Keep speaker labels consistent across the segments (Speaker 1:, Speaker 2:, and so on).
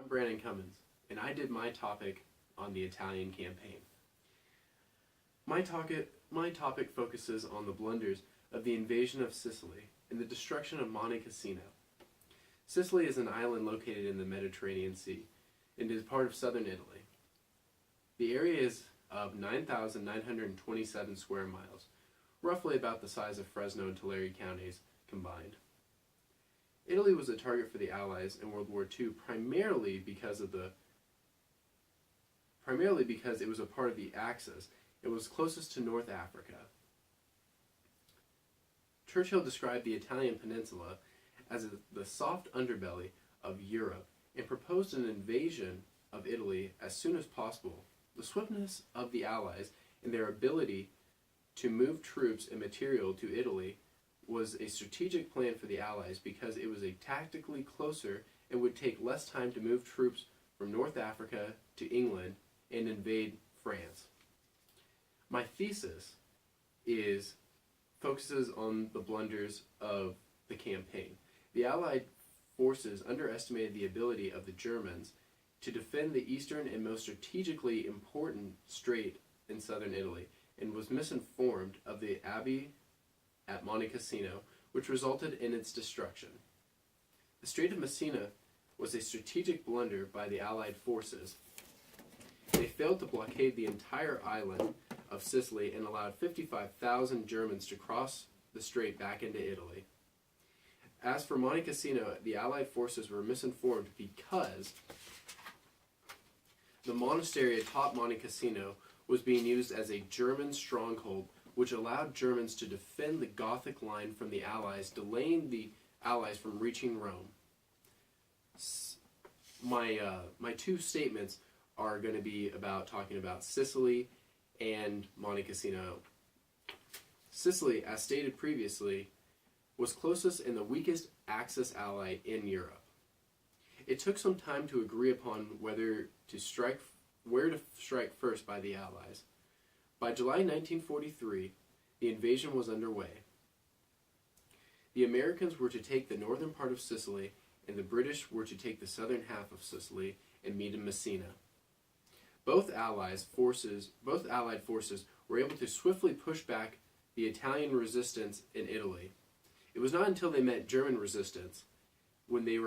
Speaker 1: Brandon Cummins, and I did my topic on the Italian campaign. My topic focuses on the blunders of the invasion of Sicily and the destruction of Monte Cassino. Sicily is an island located in the Mediterranean Sea and is part of southern Italy. The area is of 9,927 square miles, roughly about the size of Fresno and Tulare counties combined. Italy was a target for the Allies in World War II primarily because it was a part of the Axis. It was closest to North Africa. Churchill described the Italian peninsula as the soft underbelly of Europe and proposed an invasion of Italy as soon as possible. The swiftness of the Allies and their ability to move troops and material to Italy was a strategic plan for the Allies because it was tactically closer and would take less time to move troops from North Africa to England and invade France. My thesis focuses on the blunders of the campaign. The Allied forces underestimated the ability of the Germans to defend the eastern and most strategically important strait in southern Italy, and was misinformed of the abbey at Monte Cassino, which resulted in its destruction. The Strait of Messina was a strategic blunder by the Allied forces. They failed to blockade the entire island of Sicily and allowed 55,000 Germans to cross the strait back into Italy. As for Monte Cassino, the Allied forces were misinformed because the monastery atop Monte Cassino was being used as a German stronghold, which allowed Germans to defend the Gothic line from the Allies, delaying the Allies from reaching Rome. My two statements are going to be talking about Sicily and Monte Cassino. Sicily, as stated previously, was closest and the weakest Axis ally in Europe. It took some time to agree upon where to strike first by the Allies. By July 1943, the invasion was underway. The Americans were to take the northern part of Sicily, and the British were to take the southern half of Sicily and meet in Messina. Both Allied forces were able to swiftly push back the Italian resistance in Italy. It was not until they met German resistance when the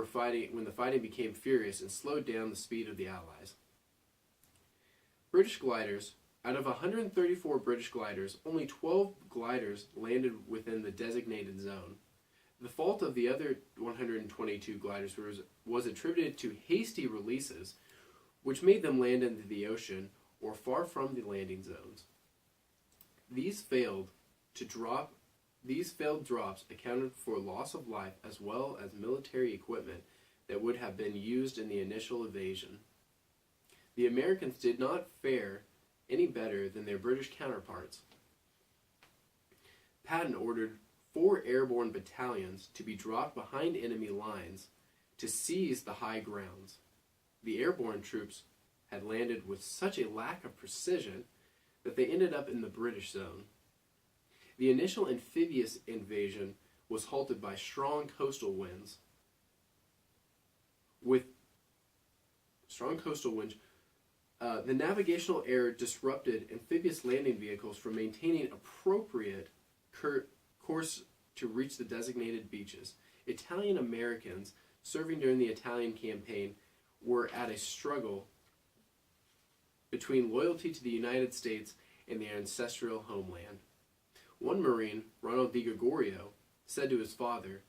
Speaker 1: fighting became furious and slowed down the speed of the Allies. British gliders. Out of 134 British gliders, only 12 gliders landed within the designated zone. The fault of the other 122 gliders was attributed to hasty releases, which made them land into the ocean or far from the landing zones. These failed drops accounted for loss of life as well as military equipment that would have been used in the initial invasion. The Americans did not fare any better than their British counterparts. Patton ordered 4 airborne battalions to be dropped behind enemy lines to seize the high grounds. The airborne troops had landed with such a lack of precision that they ended up in the British zone. The initial amphibious invasion was halted by strong coastal winds. The navigational error disrupted amphibious landing vehicles from maintaining appropriate course to reach the designated beaches. Italian Americans serving during the Italian campaign were at a struggle between loyalty to the United States and their ancestral homeland. One Marine, Ronald Di Gregorio, said to his father,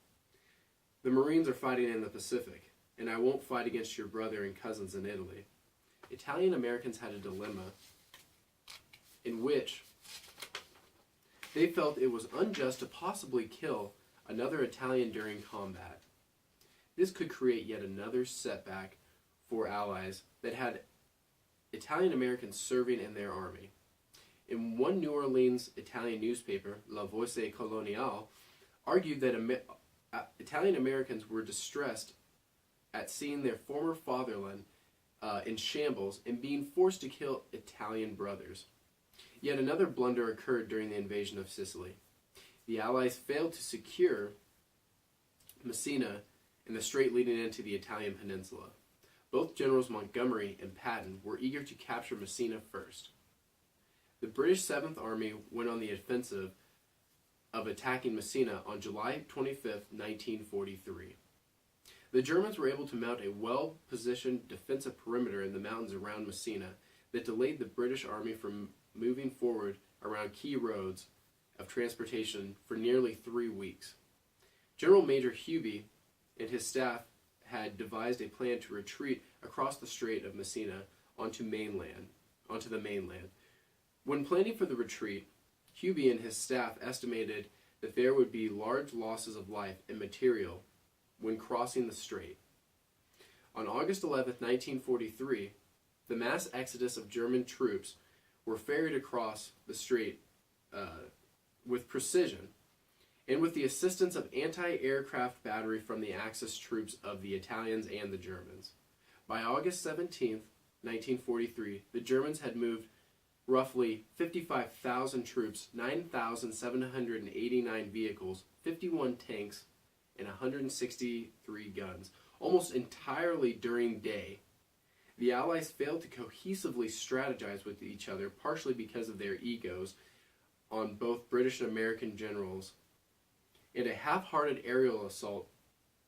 Speaker 1: "The Marines are fighting in the Pacific, and I won't fight against your brother and cousins in Italy." Italian Americans had a dilemma in which they felt it was unjust to possibly kill another Italian during combat. This could create yet another setback for Allies that had Italian Americans serving in their army. In one New Orleans Italian newspaper, La Voce Coloniale, argued that Italian Americans were distressed at seeing their former fatherland in shambles and being forced to kill Italian brothers. Yet another blunder occurred during the invasion of Sicily. The Allies failed to secure Messina and the strait leading into the Italian peninsula. Both Generals Montgomery and Patton were eager to capture Messina first. The British 7th Army went on the offensive of attacking Messina on July 25, 1943. The Germans were able to mount a well-positioned defensive perimeter in the mountains around Messina that delayed the British Army from moving forward around key roads of transportation for nearly 3 weeks. General Major Hubie and his staff had devised a plan to retreat across the Strait of Messina onto the mainland. When planning for the retreat, Hubie and his staff estimated that there would be large losses of life and material when crossing the strait. On August 11, 1943, the mass exodus of German troops were ferried across the strait with precision and with the assistance of anti-aircraft battery from the Axis troops of the Italians and the Germans. By August 17, 1943, the Germans had moved roughly 55,000 troops, 9,789 vehicles, 51 tanks, and 163 guns, almost entirely during day. The Allies failed to cohesively strategize with each other, partially because of their egos on both British and American generals, and a half-hearted aerial assault,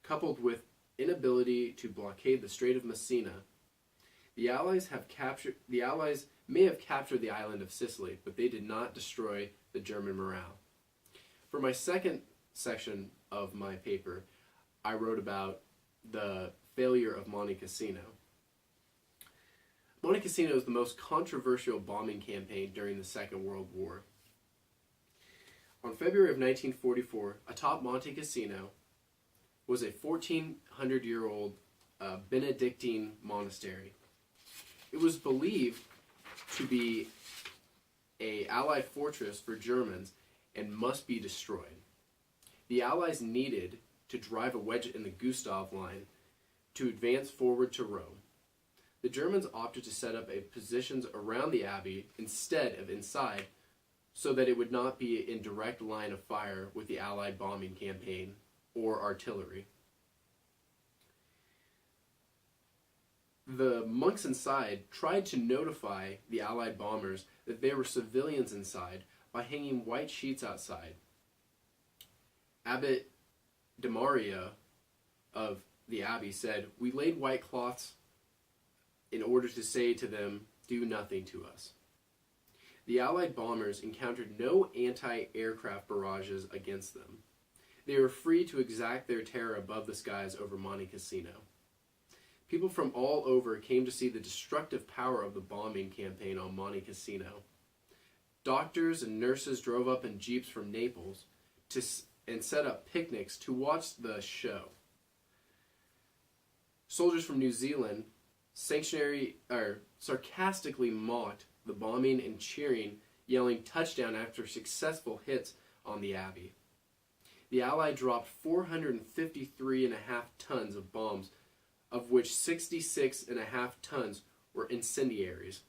Speaker 1: coupled with inability to blockade the Strait of Messina. The Allies may have captured the island of Sicily, but they did not destroy the German morale. For my second section of my paper, I wrote about the failure of Monte Cassino. Monte Cassino is the most controversial bombing campaign during the Second World War. On February of 1944, atop Monte Cassino was a 1,400-year-old Benedictine monastery. It was believed to be an Allied fortress for Germans and must be destroyed. The Allies needed to drive a wedge in the Gustav Line to advance forward to Rome. The Germans opted to set up positions around the abbey instead of inside, so that it would not be in direct line of fire with the Allied bombing campaign or artillery. The monks inside tried to notify the Allied bombers that there were civilians inside by hanging white sheets outside. Abbot Demaria of the abbey said, "We laid white cloths in order to say to them, 'Do nothing to us.'" The Allied bombers encountered no anti-aircraft barrages against them. They were free to exact their terror above the skies over Monte Cassino. People from all over came to see the destructive power of the bombing campaign on Monte Cassino. Doctors and nurses drove up in jeeps from Naples and set up picnics to watch the show. Soldiers from New Zealand sarcastically mocked the bombing and cheering, yelling touchdown after successful hits on the abbey. The Allies dropped 453.5 tons of bombs, of which 66.5 tons were incendiaries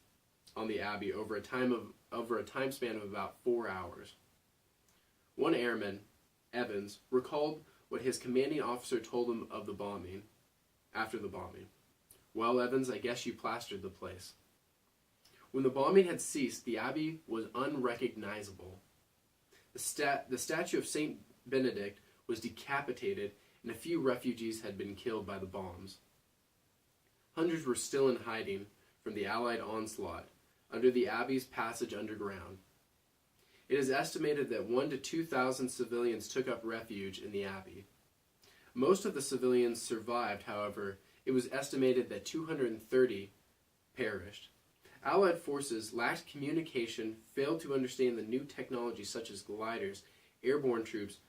Speaker 1: on the abbey over a time span of about 4 hours. One airman, Evans, recalled what his commanding officer told him of the bombing after the bombing. "Well, Evans, I guess you plastered the place." When the bombing had ceased, the abbey was unrecognizable. The statue of St. Benedict was decapitated, and a few refugees had been killed by the bombs. Hundreds were still in hiding from the Allied onslaught under the abbey's passage underground. It is estimated that 1,000 to 2,000 civilians took up refuge in the abbey. Most of the civilians survived, however. It was estimated that 230 perished. Allied forces lacked communication, failed to understand the new technologies such as gliders, airborne troops,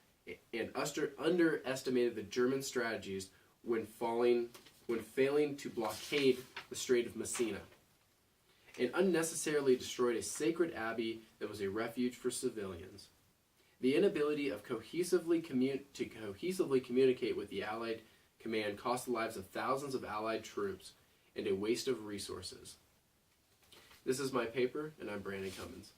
Speaker 1: and underestimated the German strategies when failing to blockade the Strait of Messina, and unnecessarily destroyed a sacred abbey that was a refuge for civilians. The inability of cohesively communicate with the Allied command cost the lives of thousands of Allied troops and a waste of resources. This is my paper, and I'm Brandon Cummins.